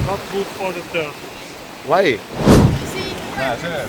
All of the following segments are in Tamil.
Not good for the turf. Why? Yeah, sure.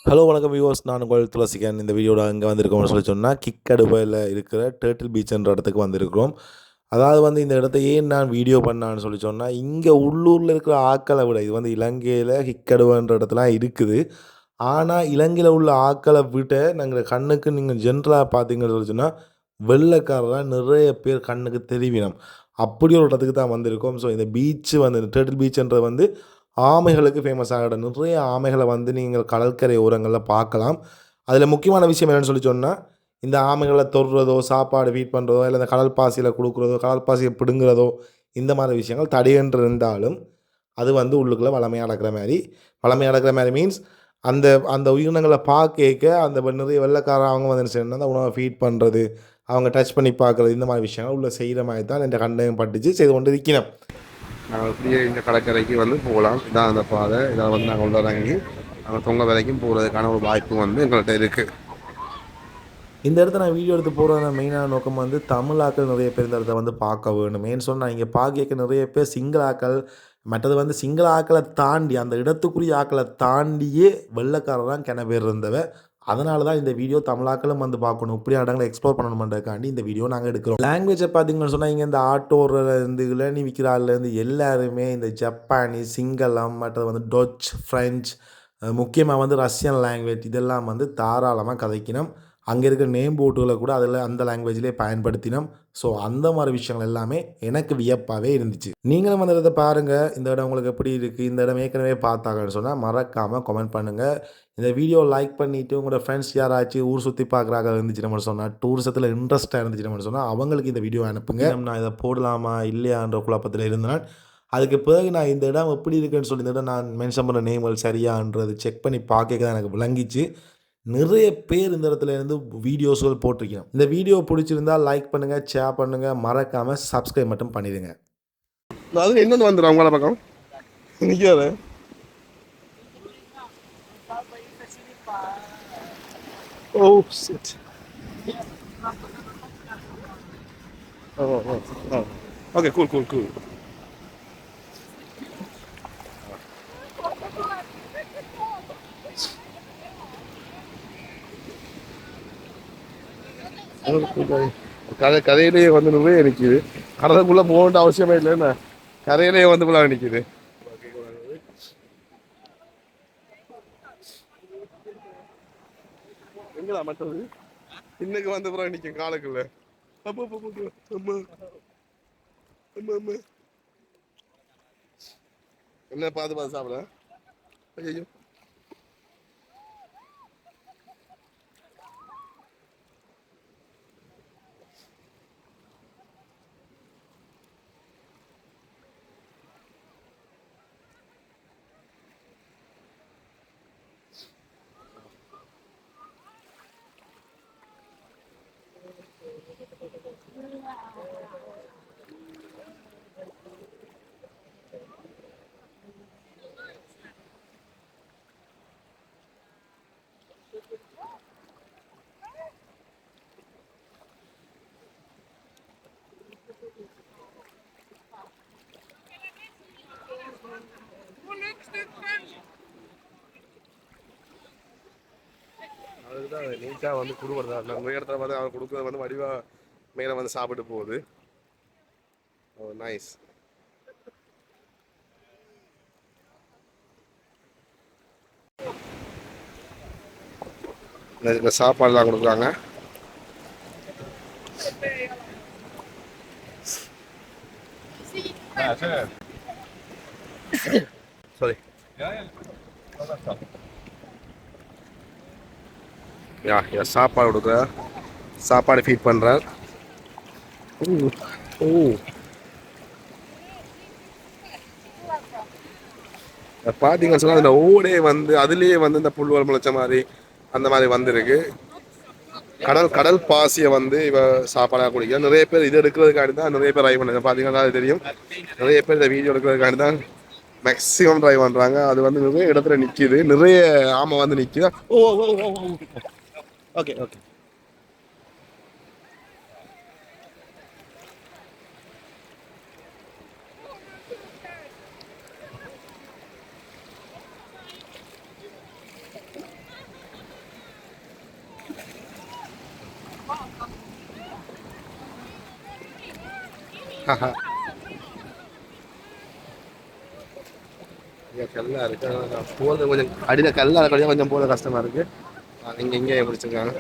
Hello வணக்கம் வியூவர்ஸ், நான் உங்கள் துளசிகன். இந்த வீடியோட அங்கே வந்திருக்கோம்னு சொன்னால் கிக்கடுவையில் இருக்கிற டேர்ட்டில் பீச்ன்ற இடத்துக்கு வந்திருக்கிறோம். அதாவது இந்த இடத்த ஏன் நான் வீடியோ பண்ணான்னு சொன்னால், இங்கே உள்ளூரில் இருக்கிற ஆக்களை விட இது இலங்கையில் கிக்கடுவைன்ற இடத்துலாம் இருக்குது. ஆனால் இலங்கையில் உள்ள ஆக்களை விட நாங்கள் கண்ணுக்கு நீங்கள் ஜென்ரலாக பார்த்தீங்கன்னு சொன்னால் வெள்ளைக்காரராக நிறைய பேர் கண்ணுக்கு தெரிவினோம். அப்படி ஒரு இடத்துக்கு தான் வந்திருக்கோம். ஸோ இந்த பீச்சு இந்த டேர்ட்டில் பீச்சுன்றது ஆமைகளுக்கு ஃபேமஸ் ஆகிட நிறைய ஆமைகளை நீங்கள் கடற்கரை ஓரங்களில் பார்க்கலாம். அதில் முக்கியமான விஷயம் என்னென்னு சொன்னால், இந்த ஆமைகளை தொடுறதோ, சாப்பாடு ஃபீட் பண்ணுறதோ, இல்லை இந்த கடல் பாசியில் கொடுக்குறதோ, கடல் பாசியை பிடுங்குறதோ, இந்த மாதிரி விஷயங்கள் தடையென்று இருந்தாலும் அது உள்ளுக்குள்ளே வளமையாக நடக்கிற மாதிரி மீன்ஸ் அந்த அந்த உயிரினங்களை பார்க்க அந்த நிறைய வெள்ளைக்காரன் அவங்க என்ன செய்யணும்னா அந்த உணவை ஃபீட் பண்ணுறது, அவங்க டச் பண்ணி பார்க்குறது, இந்த மாதிரி விஷயங்கள் உள்ள செய்கிற மாதிரி தான் என் கண்டையும் பட்டுச்சு செய்து கொண்டு இருக்கணும். நாங்கள் அப்படியே இந்த கடற்கரைக்கு போகலாம். இதான் அந்த பாதை. இதை நாங்கள் உள்ள இறங்கி நாங்கள் தொங்க வரைக்கும் போகிறதுக்கான ஒரு வாய்ப்பு எங்கள்கிட்ட இருக்குது. இந்த இடத்த நான் வீடியோ எடுத்து போகிறத மெயினான நோக்கம் தமிழாக்கள் நிறைய பேர் இந்த இடத்த பார்க்க வேணும். மெயின் சொன்னால் இங்கே பார்க்க நிறைய பேர் சிங்கள ஆக்கள், மற்றது சிங்கள ஆக்களை தாண்டி அந்த இடத்துக்குரிய ஆக்களை தாண்டியே வெள்ளைக்காரர் தான் பேர் இருந்தவ. அதனால தான் இந்த வீடியோ தமிழாக்களும் பார்க்கணும், இப்படி இடங்களை எக்ஸ்ப்ளோர் பண்ணணுன்றதுக்காண்டி இந்த வீடியோ நாங்கள் எடுக்கிறோம். லாங்குவேஜை பார்த்தீங்கன்னு சொன்னால் இங்கே இந்த ஆட்டோலேருந்து இளநீ விற்கிறாள்லேருந்து எல்லாருமே இந்த ஜப்பானீஸ், சிங்களம், மற்றது டொச், ஃப்ரெஞ்ச், முக்கியமாக ரஷ்யன் லாங்குவேஜ் இதெல்லாம் தாராளமாக கதைக்கணும். அங்கே இருக்கிற நேம் போர்டுகளை கூட அதில் அந்த லாங்குவேஜ்லேயே பயன்படுத்தினோம். ஸோ அந்த மாதிரி விஷயங்கள் எல்லாமே எனக்கு வியப்பாகவே இருந்துச்சு. நீங்களும் இடத்தை பாருங்கள். இந்த இடம் உங்களுக்கு எப்படி இருக்குது, இந்த இடம் ஏற்கனவே பார்த்தாங்கன்னு சொன்னால் மறக்காமல் கமெண்ட் பண்ணுங்கள். இந்த வீடியோ லைக் பண்ணிவிட்டு உங்களோட ஃப்ரெண்ட்ஸ் யாராச்சும் ஊர் சுற்றி பார்க்குறாங்க இருந்துச்சுன்னு சொன்னால், டூரிசத்தில் இன்ட்ரெஸ்ட்டாக இருந்துச்சுன்னு சொன்னால் அவங்களுக்கு இந்த வீடியோ அனுப்புங்க. நான் இதை போடலாமா இல்லையான்ற குழப்பத்தில் இருந்தேன். அதுக்கு பிறகு நான் இந்த இடம் எப்படி இருக்குன்னு சொல்லி இந்த இடம் நான் மென்ஷன் பண்ணுற நேம்கள் சரியான்றது செக் பண்ணி பார்க்க தான் எனக்கு விளங்கிச்சு. நிறைய பேர் இந்த இடத்துல இருந்து வீடியோஸ்கள் போட்டிருக்கோம். இந்த வீடியோ பிடிச்சிருந்தா லைக் பண்ணுங்கள், ஷேர் பண்ணுங்கள், மறக்காமல் சப்ஸ்கிரைப் மட்டும் பண்ணிடுங்க. அது இன்னொன்று வந்துடும் அவங்கள பக்கம் நிற்காது. Oh shit. Okay, cool cool cool. கரையிலேயே நிறைய நிற்கிது. கடலுக்குள்ளே போக வேண்டிய அவசியமே இல்லைன்னா கரையிலேயே போல நிற்கிது. எங்களா மற்றது இன்னைக்கு பிறகு நிற்கும் காலுக்குள்ள. என்ன பார்த்து சாப்பிட. ஐயோ அதுதான் நீட்டாக கொடுக்குறதா. நம்ம இடத்துல அவர் கொடுக்குறது வடிவாக மேலே சாப்பிட்டு போகுது. ஓ நைஸ். இந்த சாப்பாடுலாம் கொடுக்குறாங்க. சாரி. சாப்பாடு கொடுக்குற, சாப்பாடு ஃபீட் பண்ணுறார். ஓ பார்த்தீங்கன்னு சொன்னால் அதில் ஓடே அதுலேயே இந்த புல்வல் முளைச்ச மாதிரி அந்த மாதிரி வந்திருக்கு. கடல் பாசியை இவ சாப்பாடாக குடிக்க நிறைய பேர் இது எடுக்கிறதுக்காண்டி தான் நிறைய பேர் ட்ரைவ் பண்ணுங்க. பார்த்தீங்கன்னா அது தெரியும். நிறைய பேர் இந்த வீடியோ எடுக்கிறதுக்காண்டி தான் மேக்ஸிமம் ட்ரைவ் பண்ணுறாங்க. அது நிறைய இடத்துல நிற்கிது. நிறைய ஆமை நிற்கிது. ஓ ஓகே ஓகே. கல்லா இருக்கு, போகிறது கொஞ்சம் அடியில் கல்லா இருக்க கொஞ்சம் போகிறது கஷ்டமா இருக்கு. இங்கே இங்கே பிடிச்சிருக்காங்க.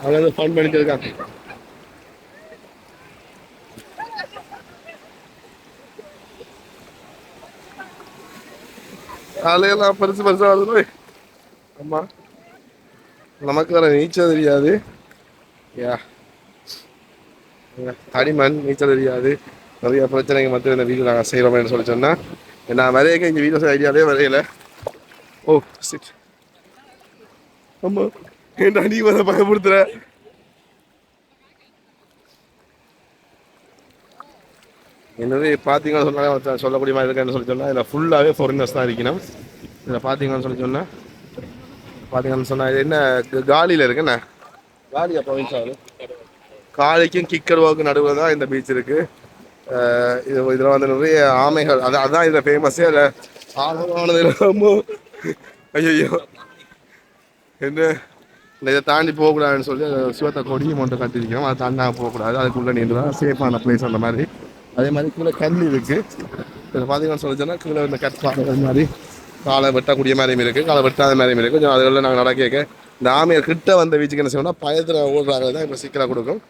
அவங்க வந்து ஃபன் பண்ணிட்டு இருக்காங்க. அலையெல்லாம் பெருசு பெருசாக வருது. ஆமாம், நமக்கு வேற நீச்சல் தெரியாது. யா, தடிமண், நீச்சல் தெரியாது, நிறைய பிரச்சனைகள் மட்டும் இந்த வீடியோ நாங்கள் செய்கிறோம்னு சொல்லி சொன்னால் நான் வரையக்க இங்கே வீடியோ ஐடியாவே வரையலை. ஓ சிட். ஆமாம், ஏன்டா நீ வர பயப்படுத்துற? என்னது பார்த்தீங்கன்னு சொன்னாங்க சொல்லக்கூடிய மாதிரி இருக்குன்னு சொல்லி சொன்னால் இதில் ஃபுல்லாகவே ஃபாரினர்ஸ் தான் இருக்கணும். இதில் பார்த்தீங்கன்னு சொல்லி சொன்னால் பார்த்தீங்கன்னு சொன்னால் இது என்ன காலியில் இருக்குண்ணே, காலியா ப்ரொவின்ஸ் ஆகுது. காலிக்கும் கிக்கர்வாவுக்கும் நடுவில் தான் இந்த பீச் இருக்குது. இது இதில் வந்து நிறைய ஆமைகள், அதான் இதில் ஃபேமஸே. அதில் ஆழமானது ஐயோ என்ன இதை தாண்டி போகக்கூடாதுன்னு சொல்லி சிவத்தை கொடியும் மட்டும் கட்டிருக்கோம். அதை தாண்டா போகக்கூடாது, அதுக்குள்ளே நீண்டு தான் சேஃபான பிளேஸ் அந்த மாதிரி. அதே மாதிரி கீழே கல் இருக்குது. இதில் பார்த்தீங்கன்னு சொல்லிச்சோன்னா கீழே இந்த கற்பாடுகள் மாதிரி காலை வெட்டக்கூடிய மாதிரியும் இருக்குது, காலை வெட்டாத மாதிரியும் இருக்குது. கொஞ்சம் அதில் நாங்கள் நடக்க இந்த ஆமையை கிட்ட வந்த வீச்சுக்கு என்ன செய்யணும்னா பயத்தில் ஓடுறாங்க தான் இப்போ சிக்கலாக கொடுக்கும்.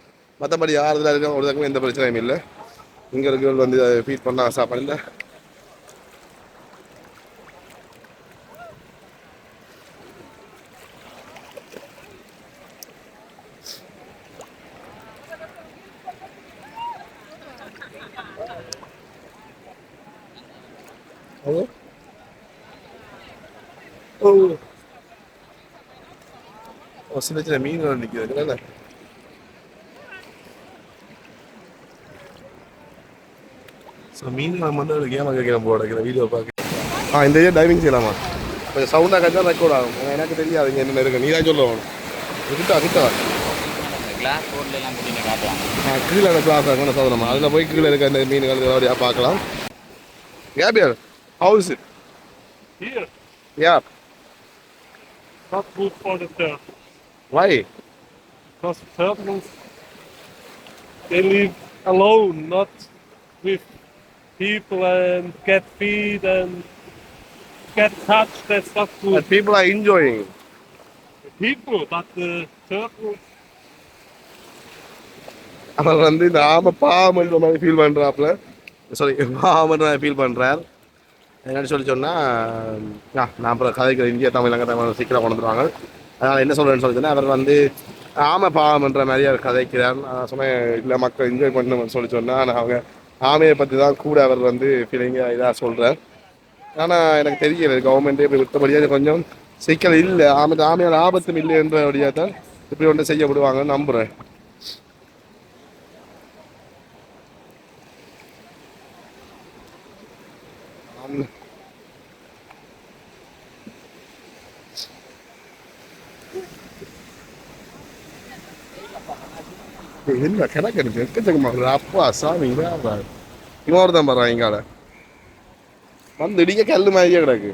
மற்றபடி யாருதில் இருக்க ஓடுறதுக்கும் எந்த பிரச்சனையும் இல்லை. இங்கே இருக்கிறவங்க வந்து ஃபீட் பண்ண சாப்பாடு இல்லை. சின்ன சின்ன மீன்கள் நிற்கிறது. ஸோ மீன்கள் வந்து ஒரு கேமாக கேட்கணும் போட வீடியோ பார்க்க. இந்த ஏரியா டைவிங் செய்யலாமா? கொஞ்சம் சவுண்டாக கச்சா ரெக்கார்ட் ஆகும். எனக்கு தெரியாது இங்கே என்ன இருக்கு, நீ தான் சொல்லுவோம். கிட்ட கிட்ட கீழே அந்த கிளாஸ் ஆகும் சோதனமா, அதில் போய் கீழே இருக்க அந்த மீன்கள் அப்படியா பார்க்கலாம். Gabriel, how is it? Here, Yeah. not good for the turtle. Why? Because turtles, they live alone, not with people and get feed and get touched. That's not good. But people are enjoying. People, but the turtles. அவர் வந்து இந்த ஆமை பாவம்ன்ற மாதிரி ஃபீல் பண்ணுறாப்புல. சாரி, பாவம்ன்ற மாதிரி ஃபீல் பண்ணுறார். என்னென்னு சொன்னால் நான் அப்புறம் கதைக்கிற இந்தியா தமிழ் தமிழ் சீக்கிரம் கொண்டு வந்துடுவாங்க. அதனால் என்ன சொல்கிறேன்னு சொன்னால் அவர் வந்து ஆமை பாவம்ன்ற மாதிரி அவர் கதைக்கிறார். நான் சொன்னேன் இல்லை மக்கள் என்ஜாய் பண்ணணும்னு சொன்னால் நான் அவங்க ஆமையை பற்றி தான் கூட அவர் வந்து ஃபீலிங்காக இதாக சொல்கிறார். ஆனால் எனக்கு தெரியல கவர்மெண்ட்டே இப்படி விட்டபடியாக கொஞ்சம் சிக்கல் இல்லை, ஆமையால் ஆபத்தும் இல்லைன்றபடியாக தான் இப்படி ஒன்று செய்ய விடுவாங்கன்னு நம்புகிறேன். என்ன கிடக்கு எனக்கு எக்கச்சக்கமாக அப்பா சாமி இதான் இவன் தான் பாடுறான் எங்கால வந்து இடிக்க கல் மாதிரியே கிடக்கு.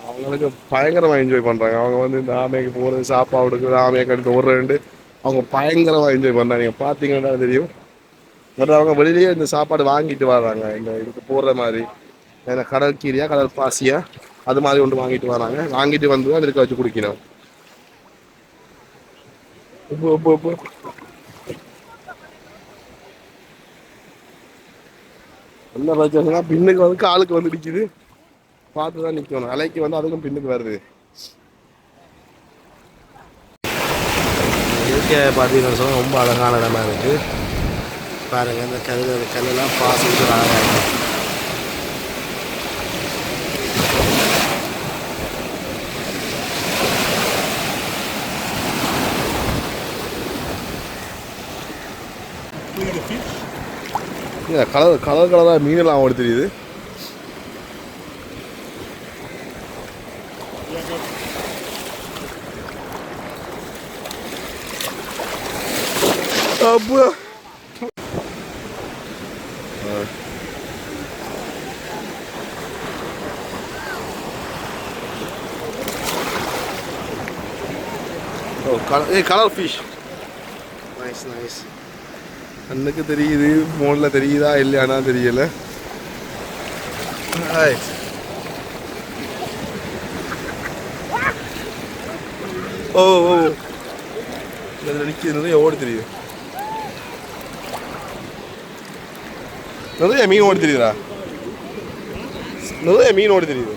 அவங்களுக்கு பயங்கரமாக என்ஜாய் பண்ணுறாங்க. அவங்க வந்து இந்த ஆமைக்கு போகிறது, சாப்பாடு கொடுக்குறது, ஆமையை கடுத்து ஓடுறேன்ட்டு அவங்க பயங்கரமாக என்ஜாய் பண்ணுறாங்க. நீங்கள் பார்த்தீங்கன்னா தெரியும். பட் அவங்க வெளியிலேயே இந்த சாப்பாடு வாங்கிட்டு வர்றாங்க. இந்த இதுக்கு போடுற மாதிரி ஏன்னா கடல் கீரையா கடல் பாசியா அது மாதிரி ஒன்று வாங்கிட்டு வராங்க. வாங்கிட்டு வந்து தான் இருக்க வச்சு குடிக்கணும். என்ன பிரச்சனைனா பின்னுக்கு வந்து காலுக்கு வந்து நிற்கிது, பார்த்து தான் நிற்கணும். அலைக்கு வந்து அதுக்கும் பின்னுக்கு வருது. இயற்கையை பார்த்தீங்கன்னு சொன்னால் ரொம்ப அழகான இடமா இருக்குது. பாருங்க இந்த கல்லெல்லாம் பாசிட்டு ஆகாது. Clean the fish. இல்லை கலராக மீனெல்லாம் ஓடி தெரியுது. Yeah, good. அப்பா கலர் ஃபிஷ். Nice nice. கண்ணுக்கு தெரியுது, ஃபோனில் தெரியுதா இல்லையானா தெரியல. ஓ ஓ இதில் நிற்கிது, நிறைய ஓடி தெரியுது. நிறைய மீன் ஓடி தெரியுதா? நிறைய மீன் ஓடி தெரியுது.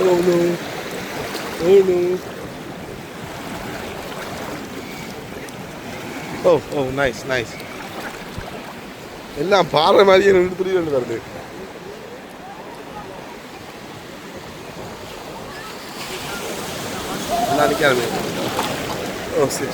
Oh no. Oh no. Oh, oh, nice, nice. எல்லாம் பாறை மாதிரியே நிறுத்தி வருது. எல்லாம் நிற்காது. ஓ சரி.